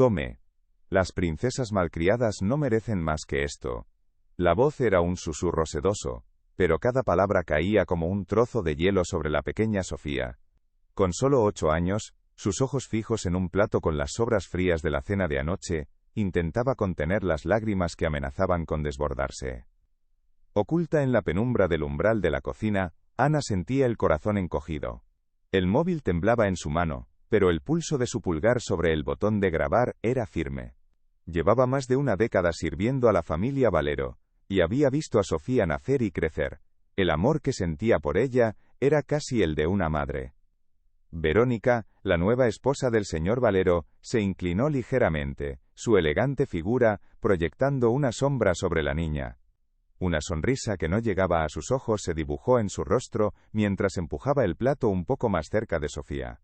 Come. Las princesas malcriadas no merecen más que esto. La voz era un susurro sedoso, pero cada palabra caía como un trozo de hielo sobre la pequeña Sofía. Con solo 8 años, sus ojos fijos en un plato con las sobras frías de la cena de anoche, intentaba contener las lágrimas que amenazaban con desbordarse. Oculta en la penumbra del umbral de la cocina, Ana sentía el corazón encogido. El móvil temblaba en su mano, pero el pulso de su pulgar sobre el botón de grabar era firme. Llevaba más de una década sirviendo a la familia Valero, y había visto a Sofía nacer y crecer. El amor que sentía por ella era casi el de una madre. Verónica, la nueva esposa del señor Valero, se inclinó ligeramente, su elegante figura proyectando una sombra sobre la niña. Una sonrisa que no llegaba a sus ojos se dibujó en su rostro mientras empujaba el plato un poco más cerca de Sofía.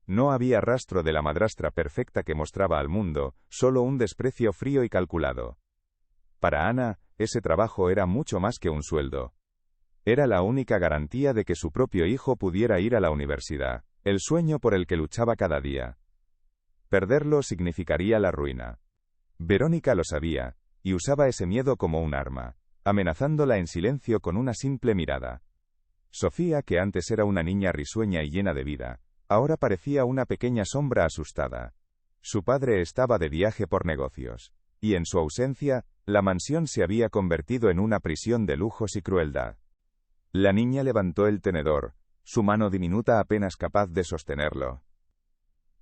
No había rastro de la madrastra perfecta que mostraba al mundo, solo un desprecio frío y calculado. Para Ana, ese trabajo era mucho más que un sueldo. Era la única garantía de que su propio hijo pudiera ir a la universidad, el sueño por el que luchaba cada día. Perderlo significaría la ruina. Verónica lo sabía, y usaba ese miedo como un arma, amenazándola en silencio con una simple mirada. Sofía, que antes era una niña risueña y llena de vida, ahora parecía una pequeña sombra asustada. Su padre estaba de viaje por negocios, y en su ausencia, la mansión se había convertido en una prisión de lujos y crueldad. La niña levantó el tenedor, su mano diminuta apenas capaz de sostenerlo.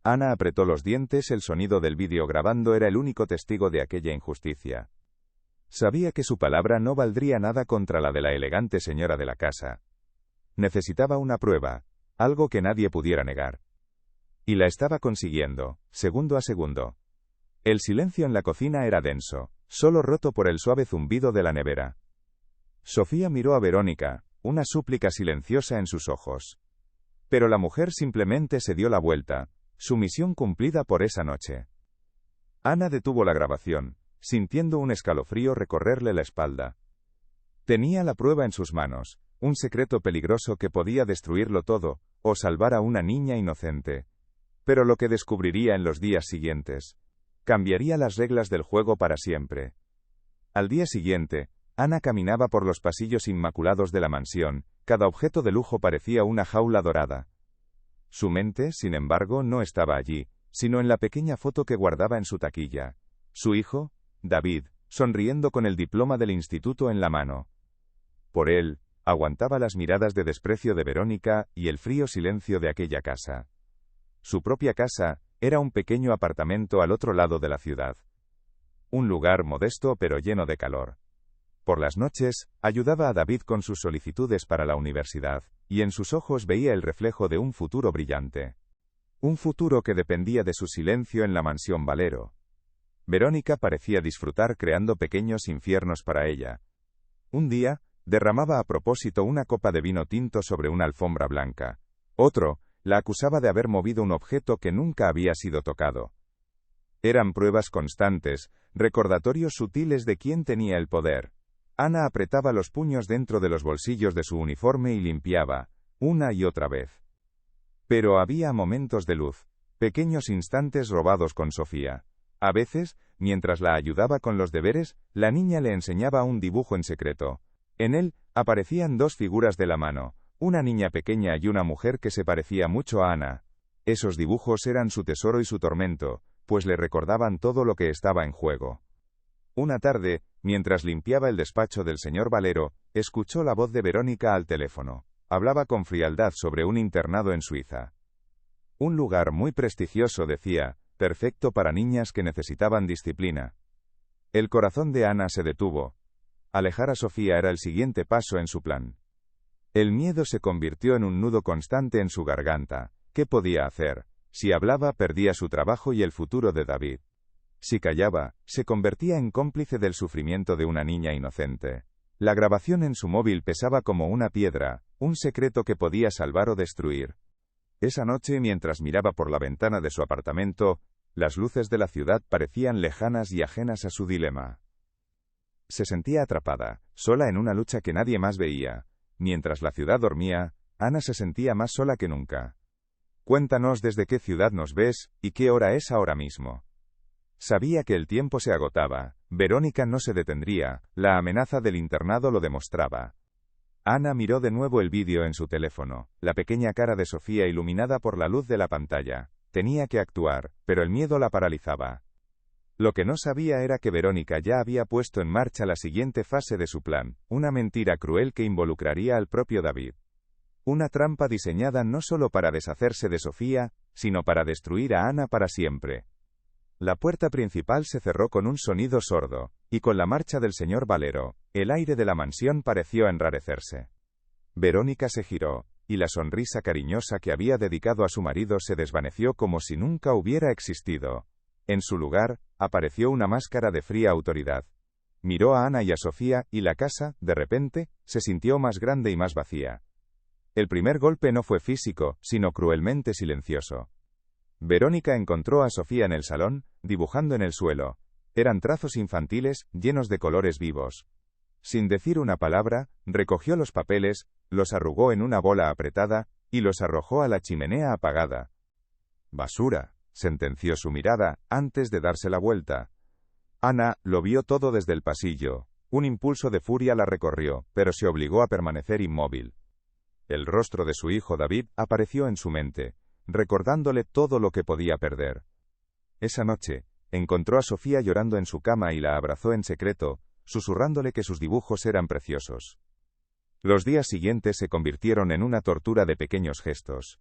Ana apretó los dientes, el sonido del vídeo grabando era el único testigo de aquella injusticia. Sabía que su palabra no valdría nada contra la de la elegante señora de la casa. Necesitaba una prueba, algo que nadie pudiera negar. Y la estaba consiguiendo, segundo a segundo. El silencio en la cocina era denso, solo roto por el suave zumbido de la nevera. Sofía miró a Verónica, una súplica silenciosa en sus ojos. Pero la mujer simplemente se dio la vuelta, su misión cumplida por esa noche. Ana detuvo la grabación, sintiendo un escalofrío recorrerle la espalda. Tenía la prueba en sus manos, un secreto peligroso que podía destruirlo todo, o salvar a una niña inocente. Pero lo que descubriría en los días siguientes cambiaría las reglas del juego para siempre. Al día siguiente, Ana caminaba por los pasillos inmaculados de la mansión, cada objeto de lujo parecía una jaula dorada. Su mente, sin embargo, no estaba allí, sino en la pequeña foto que guardaba en su taquilla. Su hijo, David, sonriendo con el diploma del instituto en la mano. Por él, aguantaba las miradas de desprecio de Verónica y el frío silencio de aquella casa. Su propia casa era un pequeño apartamento al otro lado de la ciudad. Un lugar modesto pero lleno de calor. Por las noches, ayudaba a David con sus solicitudes para la universidad, y en sus ojos veía el reflejo de un futuro brillante. Un futuro que dependía de su silencio en la mansión Valero. Verónica parecía disfrutar creando pequeños infiernos para ella. Un día, derramaba a propósito una copa de vino tinto sobre una alfombra blanca. Otro, la acusaba de haber movido un objeto que nunca había sido tocado. Eran pruebas constantes, recordatorios sutiles de quién tenía el poder. Ana apretaba los puños dentro de los bolsillos de su uniforme y limpiaba, una y otra vez. Pero había momentos de luz, pequeños instantes robados con Sofía. A veces, mientras la ayudaba con los deberes, la niña le enseñaba un dibujo en secreto. En él, aparecían dos figuras de la mano, una niña pequeña y una mujer que se parecía mucho a Ana. Esos dibujos eran su tesoro y su tormento, pues le recordaban todo lo que estaba en juego. Una tarde, mientras limpiaba el despacho del señor Valero, escuchó la voz de Verónica al teléfono. Hablaba con frialdad sobre un internado en Suiza. Un lugar muy prestigioso, decía, perfecto para niñas que necesitaban disciplina. El corazón de Ana se detuvo. Alejar a Sofía era el siguiente paso en su plan. El miedo se convirtió en un nudo constante en su garganta. ¿Qué podía hacer? Si hablaba, perdía su trabajo y el futuro de David. Si callaba, se convertía en cómplice del sufrimiento de una niña inocente. La grabación en su móvil pesaba como una piedra, un secreto que podía salvar o destruir. Esa noche, mientras miraba por la ventana de su apartamento, las luces de la ciudad parecían lejanas y ajenas a su dilema. Se sentía atrapada, sola en una lucha que nadie más veía. Mientras la ciudad dormía, Ana se sentía más sola que nunca. Cuéntanos desde qué ciudad nos ves, y qué hora es ahora mismo. Sabía que el tiempo se agotaba. Verónica no se detendría, la amenaza del internado lo demostraba. Ana miró de nuevo el vídeo en su teléfono, la pequeña cara de Sofía iluminada por la luz de la pantalla. Tenía que actuar, pero el miedo la paralizaba. Lo que no sabía era que Verónica ya había puesto en marcha la siguiente fase de su plan, una mentira cruel que involucraría al propio David. Una trampa diseñada no solo para deshacerse de Sofía, sino para destruir a Ana para siempre. La puerta principal se cerró con un sonido sordo, y con la marcha del señor Valero, el aire de la mansión pareció enrarecerse. Verónica se giró, y la sonrisa cariñosa que había dedicado a su marido se desvaneció como si nunca hubiera existido. En su lugar, apareció una máscara de fría autoridad. Miró a Ana y a Sofía, y la casa, de repente, se sintió más grande y más vacía. El primer golpe no fue físico, sino cruelmente silencioso. Verónica encontró a Sofía en el salón, dibujando en el suelo. Eran trazos infantiles, llenos de colores vivos. Sin decir una palabra, recogió los papeles, los arrugó en una bola apretada, y los arrojó a la chimenea apagada. «Basura», sentenció su mirada, antes de darse la vuelta. Ana lo vio todo desde el pasillo. Un impulso de furia la recorrió, pero se obligó a permanecer inmóvil. El rostro de su hijo David apareció en su mente, recordándole todo lo que podía perder. Esa noche, encontró a Sofía llorando en su cama y la abrazó en secreto, susurrándole que sus dibujos eran preciosos. Los días siguientes se convirtieron en una tortura de pequeños gestos.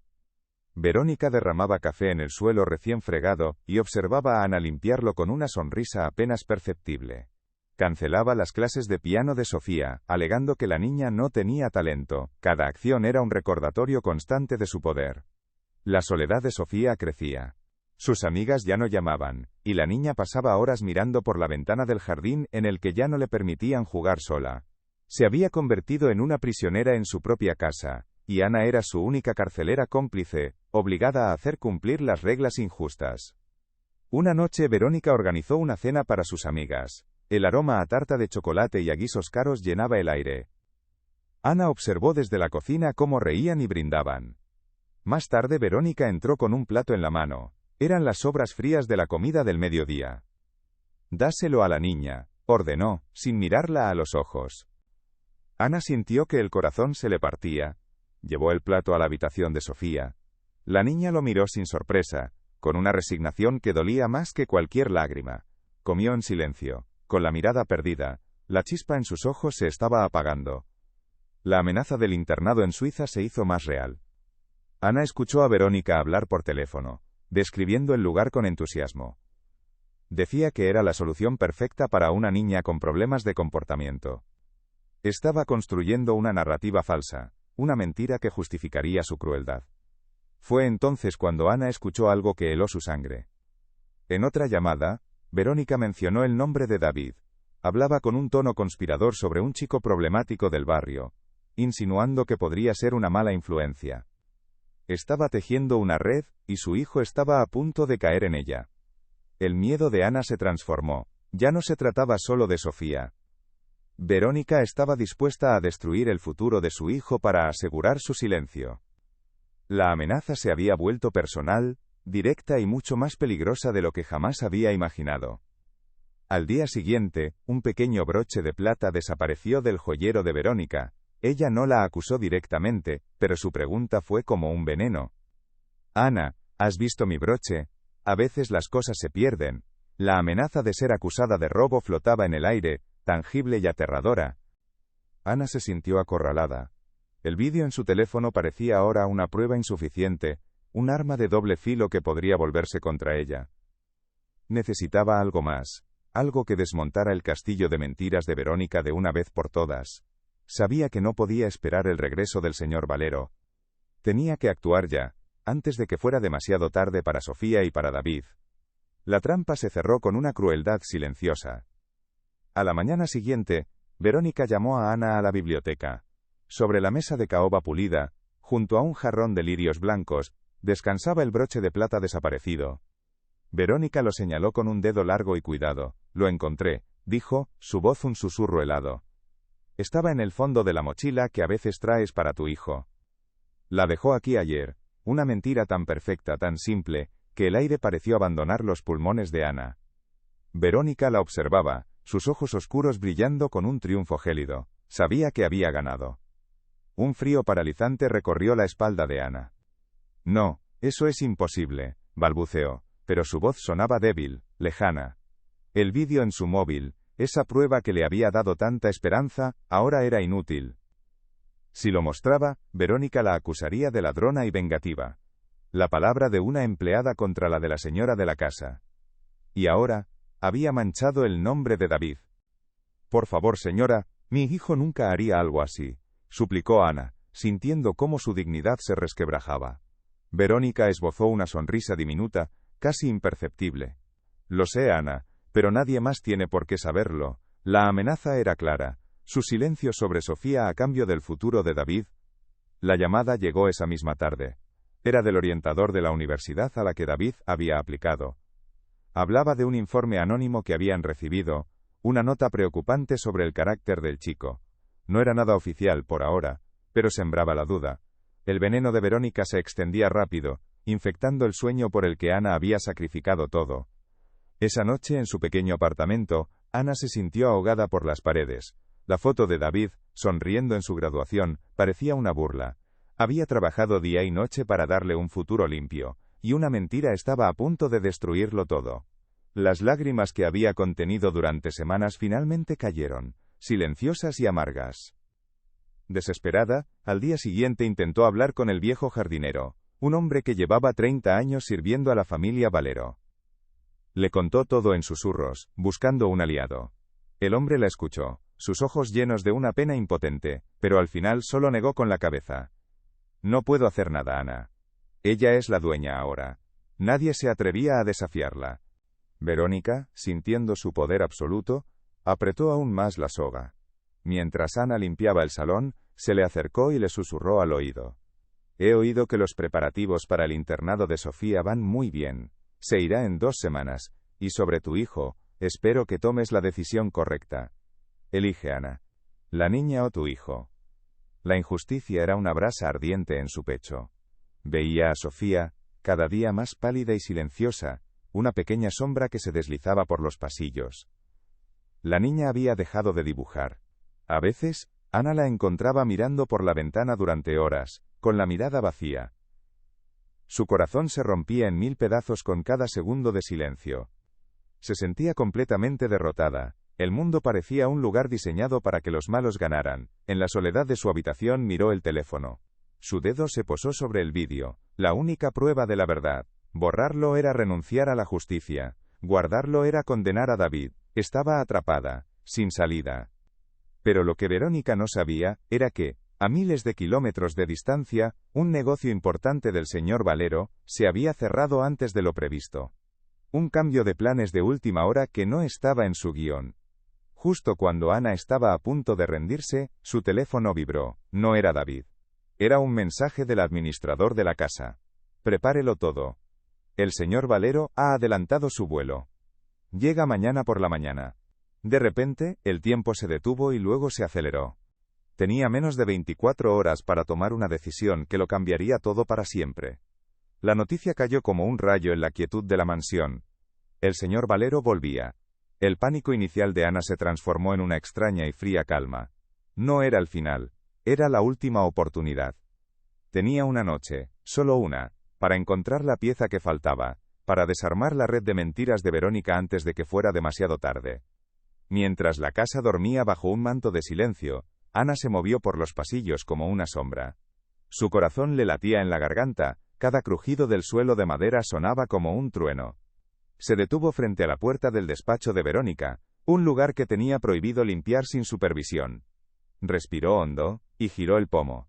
Verónica derramaba café en el suelo recién fregado, y observaba a Ana limpiarlo con una sonrisa apenas perceptible. Cancelaba las clases de piano de Sofía, alegando que la niña no tenía talento. Cada acción era un recordatorio constante de su poder. La soledad de Sofía crecía. Sus amigas ya no llamaban, y la niña pasaba horas mirando por la ventana del jardín en el que ya no le permitían jugar sola. Se había convertido en una prisionera en su propia casa, y Ana era su única carcelera cómplice, obligada a hacer cumplir las reglas injustas. Una noche Verónica organizó una cena para sus amigas. El aroma a tarta de chocolate y a guisos caros llenaba el aire. Ana observó desde la cocina cómo reían y brindaban. Más tarde Verónica entró con un plato en la mano. Eran las sobras frías de la comida del mediodía. «Dáselo a la niña», ordenó, sin mirarla a los ojos. Ana sintió que el corazón se le partía. Llevó el plato a la habitación de Sofía. La niña lo miró sin sorpresa, con una resignación que dolía más que cualquier lágrima. Comió en silencio, con la mirada perdida. La chispa en sus ojos se estaba apagando. La amenaza del internado en Suiza se hizo más real. Ana escuchó a Verónica hablar por teléfono, describiendo el lugar con entusiasmo. Decía que era la solución perfecta para una niña con problemas de comportamiento. Estaba construyendo una narrativa falsa, una mentira que justificaría su crueldad. Fue entonces cuando Ana escuchó algo que heló su sangre. En otra llamada, Verónica mencionó el nombre de David. Hablaba con un tono conspirador sobre un chico problemático del barrio, insinuando que podría ser una mala influencia. Estaba tejiendo una red, y su hijo estaba a punto de caer en ella. El miedo de Ana se transformó. Ya no se trataba solo de Sofía. Verónica estaba dispuesta a destruir el futuro de su hijo para asegurar su silencio. La amenaza se había vuelto personal, directa y mucho más peligrosa de lo que jamás había imaginado. Al día siguiente, un pequeño broche de plata desapareció del joyero de Verónica. Ella no la acusó directamente, pero su pregunta fue como un veneno. «Ana, ¿has visto mi broche? A veces las cosas se pierden». La amenaza de ser acusada de robo flotaba en el aire, tangible y aterradora. Ana se sintió acorralada. El vídeo en su teléfono parecía ahora una prueba insuficiente, un arma de doble filo que podría volverse contra ella. Necesitaba algo más, algo que desmontara el castillo de mentiras de Verónica de una vez por todas. Sabía que no podía esperar el regreso del señor Valero. Tenía que actuar ya, antes de que fuera demasiado tarde para Sofía y para David. La trampa se cerró con una crueldad silenciosa. A la mañana siguiente, Verónica llamó a Ana a la biblioteca. Sobre la mesa de caoba pulida, junto a un jarrón de lirios blancos, descansaba el broche de plata desaparecido. Verónica lo señaló con un dedo largo y cuidado. «Lo encontré», dijo, su voz un susurro helado. «Estaba en el fondo de la mochila que a veces traes para tu hijo. La dejó aquí ayer». Una mentira tan perfecta, tan simple, que el aire pareció abandonar los pulmones de Ana. Verónica la observaba, sus ojos oscuros brillando con un triunfo gélido. Sabía que había ganado. Un frío paralizante recorrió la espalda de Ana. No, eso es imposible, balbuceó, pero su voz sonaba débil, lejana. El vídeo en su móvil, esa prueba que le había dado tanta esperanza, ahora era inútil. Si lo mostraba, Verónica la acusaría de ladrona y vengativa. La palabra de una empleada contra la de la señora de la casa. Y ahora, había manchado el nombre de David. Por favor, señora, mi hijo nunca haría algo así, suplicó Ana, sintiendo cómo su dignidad se resquebrajaba. Verónica esbozó una sonrisa diminuta, casi imperceptible. Lo sé, Ana, pero nadie más tiene por qué saberlo. La amenaza era clara. Su silencio sobre Sofía a cambio del futuro de David. La llamada llegó esa misma tarde. Era del orientador de la universidad a la que David había aplicado. Hablaba de un informe anónimo que habían recibido, una nota preocupante sobre el carácter del chico. No era nada oficial por ahora, pero sembraba la duda. El veneno de Verónica se extendía rápido, infectando el sueño por el que Ana había sacrificado todo. Esa noche en su pequeño apartamento, Ana se sintió ahogada por las paredes. La foto de David, sonriendo en su graduación, parecía una burla. Había trabajado día y noche para darle un futuro limpio, y una mentira estaba a punto de destruirlo todo. Las lágrimas que había contenido durante semanas finalmente cayeron, silenciosas y amargas. Desesperada, al día siguiente intentó hablar con el viejo jardinero, un hombre que llevaba 30 años sirviendo a la familia Valero. Le contó todo en susurros, buscando un aliado. El hombre la escuchó, sus ojos llenos de una pena impotente, pero al final solo negó con la cabeza. No puedo hacer nada, Ana. Ella es la dueña ahora. Nadie se atrevía a desafiarla. Verónica, sintiendo su poder absoluto, apretó aún más la soga. Mientras Ana limpiaba el salón, se le acercó y le susurró al oído. He oído que los preparativos para el internado de Sofía van muy bien. Se irá en 2 semanas, y sobre tu hijo, espero que tomes la decisión correcta. Elige, Ana. La niña o tu hijo. La injusticia era una brasa ardiente en su pecho. Veía a Sofía, cada día más pálida y silenciosa, una pequeña sombra que se deslizaba por los pasillos. La niña había dejado de dibujar. A veces, Ana la encontraba mirando por la ventana durante horas, con la mirada vacía. Su corazón se rompía en 1000 pedazos con cada segundo de silencio. Se sentía completamente derrotada. El mundo parecía un lugar diseñado para que los malos ganaran. En la soledad de su habitación miró el teléfono. Su dedo se posó sobre el vídeo, la única prueba de la verdad. Borrarlo era renunciar a la justicia. Guardarlo era condenar a David. Estaba atrapada, sin salida. Pero lo que Verónica no sabía, era que, a miles de kilómetros de distancia, un negocio importante del señor Valero, se había cerrado antes de lo previsto. Un cambio de planes de última hora que no estaba en su guión. Justo cuando Ana estaba a punto de rendirse, su teléfono vibró. No era David. Era un mensaje del administrador de la casa. Prepárelo todo. El señor Valero ha adelantado su vuelo. Llega mañana por la mañana. De repente, el tiempo se detuvo y luego se aceleró. Tenía menos de 24 horas para tomar una decisión que lo cambiaría todo para siempre. La noticia cayó como un rayo en la quietud de la mansión. El señor Valero volvía. El pánico inicial de Ana se transformó en una extraña y fría calma. No era el final, era la última oportunidad. Tenía una noche, solo una, para encontrar la pieza que faltaba, para desarmar la red de mentiras de Verónica antes de que fuera demasiado tarde. Mientras la casa dormía bajo un manto de silencio, Ana se movió por los pasillos como una sombra. Su corazón le latía en la garganta, cada crujido del suelo de madera sonaba como un trueno. Se detuvo frente a la puerta del despacho de Verónica, un lugar que tenía prohibido limpiar sin supervisión. Respiró hondo, y giró el pomo.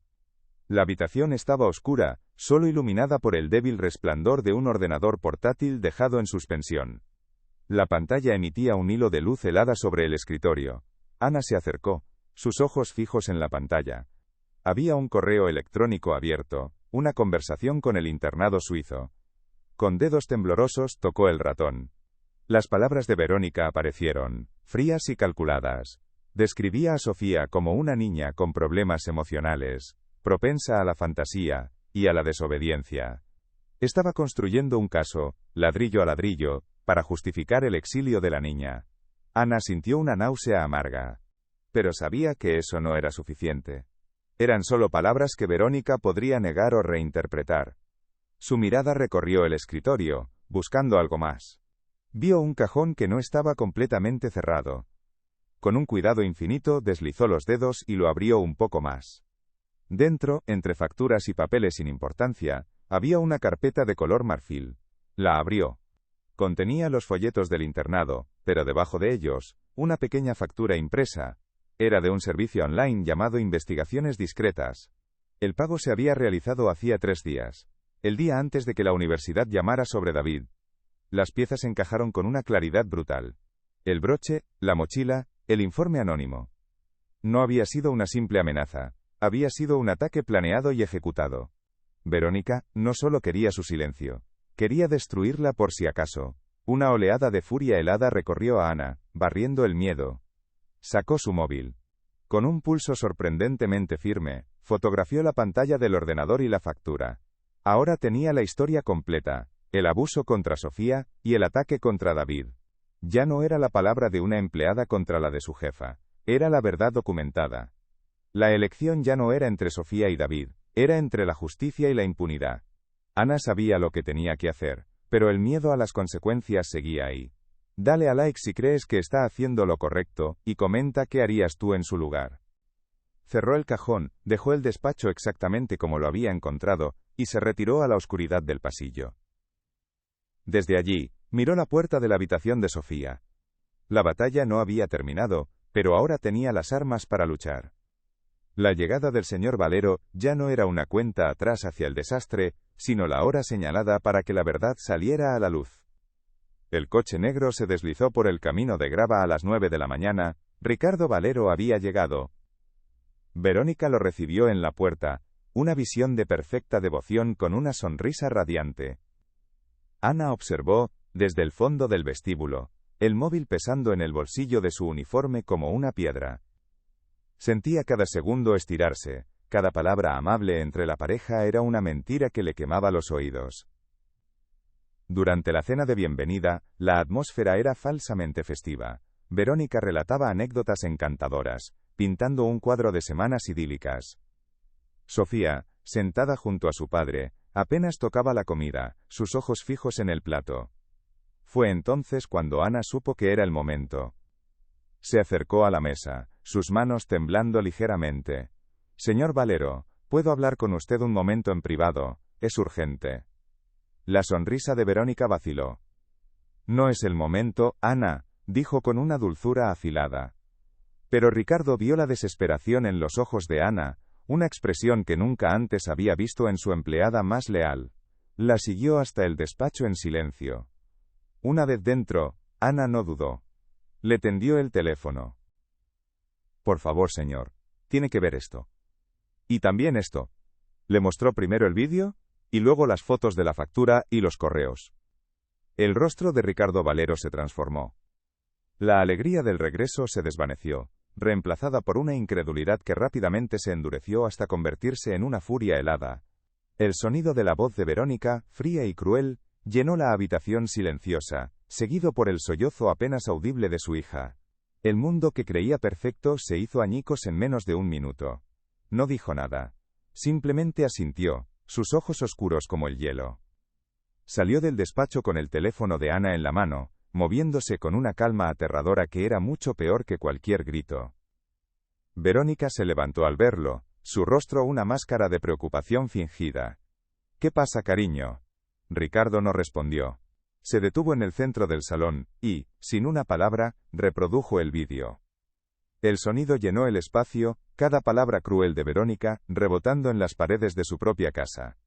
La habitación estaba oscura, solo iluminada por el débil resplandor de un ordenador portátil dejado en suspensión. La pantalla emitía un hilo de luz helada sobre el escritorio. Ana se acercó, sus ojos fijos en la pantalla. Había un correo electrónico abierto, una conversación con el internado suizo. Con dedos temblorosos tocó el ratón. Las palabras de Verónica aparecieron, frías y calculadas. Describía a Sofía como una niña con problemas emocionales, propensa a la fantasía y a la desobediencia. Estaba construyendo un caso, ladrillo a ladrillo, para justificar el exilio de la niña. Ana sintió una náusea amarga. Pero sabía que eso no era suficiente. Eran solo palabras que Verónica podría negar o reinterpretar. Su mirada recorrió el escritorio, buscando algo más. Vio un cajón que no estaba completamente cerrado. Con un cuidado infinito deslizó los dedos y lo abrió un poco más. Dentro, entre facturas y papeles sin importancia, había una carpeta de color marfil. La abrió. Contenía los folletos del internado, pero debajo de ellos, una pequeña factura impresa. Era de un servicio online llamado Investigaciones Discretas. El pago se había realizado hacía 3 días. El día antes de que la universidad llamara sobre David. Las piezas encajaron con una claridad brutal. El broche, la mochila, el informe anónimo. No había sido una simple amenaza. Había sido un ataque planeado y ejecutado. Verónica no solo quería su silencio. Quería destruirla por si acaso. Una oleada de furia helada recorrió a Ana, barriendo el miedo. Sacó su móvil. Con un pulso sorprendentemente firme, fotografió la pantalla del ordenador y la factura. Ahora tenía la historia completa, el abuso contra Sofía, y el ataque contra David. Ya no era la palabra de una empleada contra la de su jefa, era la verdad documentada. La elección ya no era entre Sofía y David, era entre la justicia y la impunidad. Ana sabía lo que tenía que hacer, pero el miedo a las consecuencias seguía ahí. Dale a like si crees que está haciendo lo correcto, y comenta qué harías tú en su lugar. Cerró el cajón, dejó el despacho exactamente como lo había encontrado, y se retiró a la oscuridad del pasillo. Desde allí, miró la puerta de la habitación de Sofía. La batalla no había terminado, pero ahora tenía las armas para luchar. La llegada del señor Valero ya no era una cuenta atrás hacia el desastre, sino la hora señalada para que la verdad saliera a la luz. El coche negro se deslizó por el camino de grava a las 9 de la mañana, Ricardo Valero había llegado. Verónica lo recibió en la puerta, una visión de perfecta devoción con una sonrisa radiante. Ana observó, desde el fondo del vestíbulo, el móvil pesando en el bolsillo de su uniforme como una piedra. Sentía cada segundo estirarse, cada palabra amable entre la pareja era una mentira que le quemaba los oídos. Durante la cena de bienvenida, la atmósfera era falsamente festiva. Verónica relataba anécdotas encantadoras, pintando un cuadro de semanas idílicas. Sofía, sentada junto a su padre, apenas tocaba la comida, sus ojos fijos en el plato. Fue entonces cuando Ana supo que era el momento. Se acercó a la mesa, sus manos temblando ligeramente. «Señor Valero, ¿puedo hablar con usted un momento en privado? Es urgente». La sonrisa de Verónica vaciló. «No es el momento, Ana», dijo con una dulzura afilada. Pero Ricardo vio la desesperación en los ojos de Ana, una expresión que nunca antes había visto en su empleada más leal. La siguió hasta el despacho en silencio. Una vez dentro, Ana no dudó. Le tendió el teléfono. «Por favor, señor, tiene que ver esto. Y también esto». Le mostró primero el vídeo, y luego las fotos de la factura y los correos. El rostro de Ricardo Valero se transformó. La alegría del regreso se desvaneció, reemplazada por una incredulidad que rápidamente se endureció hasta convertirse en una furia helada. El sonido de la voz de Verónica, fría y cruel, llenó la habitación silenciosa, seguido por el sollozo apenas audible de su hija. El mundo que creía perfecto se hizo añicos en menos de 1 minuto. No dijo nada. Simplemente asintió, sus ojos oscuros como el hielo. Salió del despacho con el teléfono de Ana en la mano, moviéndose con una calma aterradora que era mucho peor que cualquier grito. Verónica se levantó al verlo, su rostro una máscara de preocupación fingida. «¿Qué pasa, cariño?» Ricardo no respondió. Se detuvo en el centro del salón, y, sin una palabra, reprodujo el vídeo. El sonido llenó el espacio, cada palabra cruel de Verónica, rebotando en las paredes de su propia casa.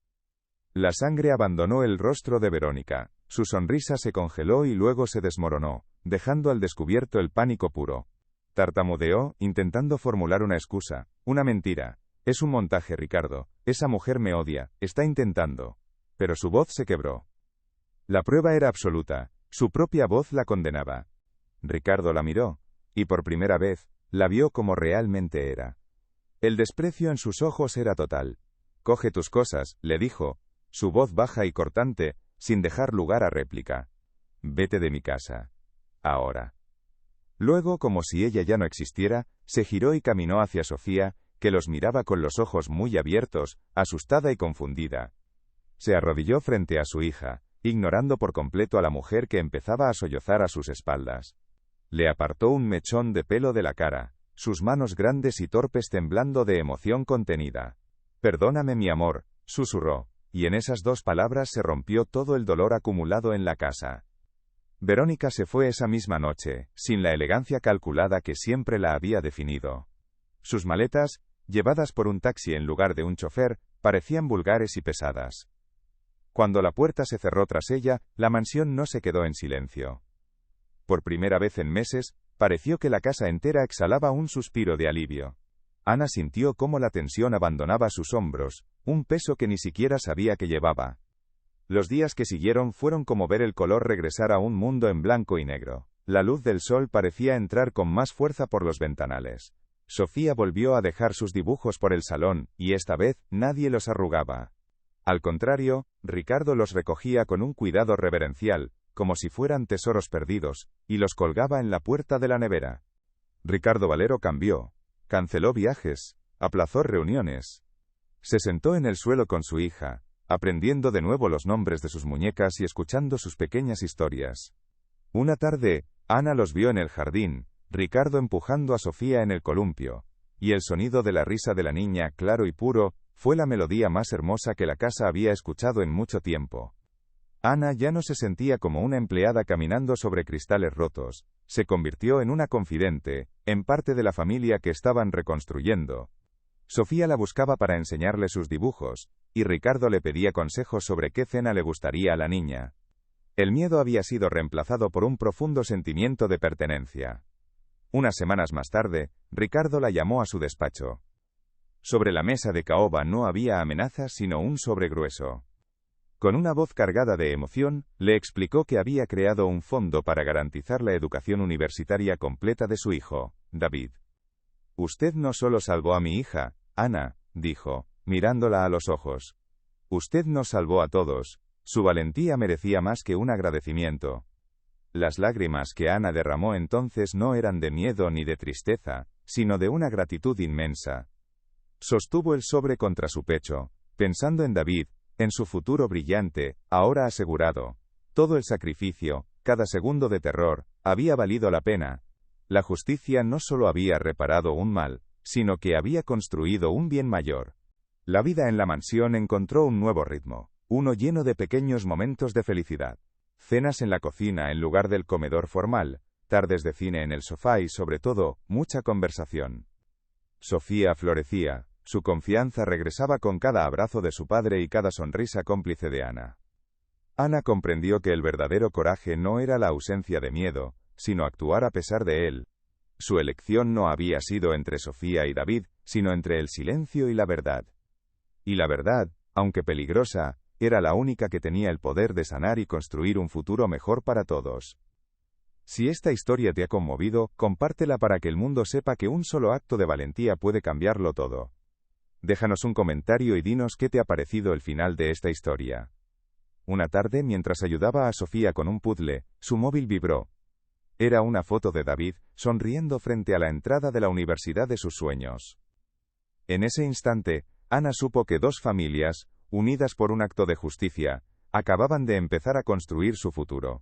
La sangre abandonó el rostro de Verónica, su sonrisa se congeló y luego se desmoronó, dejando al descubierto el pánico puro. Tartamudeó, intentando formular una excusa, una mentira. «Es un montaje, Ricardo, esa mujer me odia, está intentando». Pero su voz se quebró. La prueba era absoluta, su propia voz la condenaba. Ricardo la miró, y por primera vez, la vio como realmente era. El desprecio en sus ojos era total. «Coge tus cosas», le dijo, su voz baja y cortante, sin dejar lugar a réplica. Vete de mi casa. Ahora. Luego, como si ella ya no existiera, se giró y caminó hacia Sofía, que los miraba con los ojos muy abiertos, asustada y confundida. Se arrodilló frente a su hija, ignorando por completo a la mujer que empezaba a sollozar a sus espaldas. Le apartó un mechón de pelo de la cara, sus manos grandes y torpes temblando de emoción contenida. «Perdóname, mi amor», susurró, y en esas 2 palabras se rompió todo el dolor acumulado en la casa. Verónica se fue esa misma noche, sin la elegancia calculada que siempre la había definido. Sus maletas, llevadas por un taxi en lugar de un chofer, parecían vulgares y pesadas. Cuando la puerta se cerró tras ella, la mansión no se quedó en silencio. Por primera vez en meses, pareció que la casa entera exhalaba un suspiro de alivio. Ana sintió cómo la tensión abandonaba sus hombros, un peso que ni siquiera sabía que llevaba. Los días que siguieron fueron como ver el color regresar a un mundo en blanco y negro. La luz del sol parecía entrar con más fuerza por los ventanales. Sofía volvió a dejar sus dibujos por el salón, y esta vez, nadie los arrugaba. Al contrario, Ricardo los recogía con un cuidado reverencial, como si fueran tesoros perdidos, y los colgaba en la puerta de la nevera. Ricardo Valero cambió. Canceló viajes, aplazó reuniones. Se sentó en el suelo con su hija, aprendiendo de nuevo los nombres de sus muñecas y escuchando sus pequeñas historias. Una tarde, Ana los vio en el jardín, Ricardo empujando a Sofía en el columpio, y el sonido de la risa de la niña, claro y puro, fue la melodía más hermosa que la casa había escuchado en mucho tiempo. Ana ya no se sentía como una empleada caminando sobre cristales rotos, se convirtió en una confidente, en parte de la familia que estaban reconstruyendo. Sofía la buscaba para enseñarle sus dibujos, y Ricardo le pedía consejos sobre qué cena le gustaría a la niña. El miedo había sido reemplazado por un profundo sentimiento de pertenencia. Unas semanas más tarde, Ricardo la llamó a su despacho. Sobre la mesa de caoba no había amenazas sino un sobre grueso. Con una voz cargada de emoción, le explicó que había creado un fondo para garantizar la educación universitaria completa de su hijo, David. «Usted no solo salvó a mi hija, Ana», dijo, mirándola a los ojos. «Usted nos salvó a todos. Su valentía merecía más que un agradecimiento». Las lágrimas que Ana derramó entonces no eran de miedo ni de tristeza, sino de una gratitud inmensa. Sostuvo el sobre contra su pecho, pensando en David, en su futuro brillante, ahora asegurado. Todo el sacrificio, cada segundo de terror, había valido la pena. La justicia no solo había reparado un mal, sino que había construido un bien mayor. La vida en la mansión encontró un nuevo ritmo, uno lleno de pequeños momentos de felicidad. Cenas en la cocina en lugar del comedor formal, tardes de cine en el sofá y sobre todo, mucha conversación. Sofía florecía, su confianza regresaba con cada abrazo de su padre y cada sonrisa cómplice de Ana. Ana comprendió que el verdadero coraje no era la ausencia de miedo, sino actuar a pesar de él. Su elección no había sido entre Sofía y David, sino entre el silencio y la verdad. Y la verdad, aunque peligrosa, era la única que tenía el poder de sanar y construir un futuro mejor para todos. Si esta historia te ha conmovido, compártela para que el mundo sepa que un solo acto de valentía puede cambiarlo todo. Déjanos un comentario y dinos qué te ha parecido el final de esta historia. Una tarde, mientras ayudaba a Sofía con un puzzle, su móvil vibró. Era una foto de David, sonriendo frente a la entrada de la universidad de sus sueños. En ese instante, Ana supo que 2 familias, unidas por un acto de justicia, acababan de empezar a construir su futuro.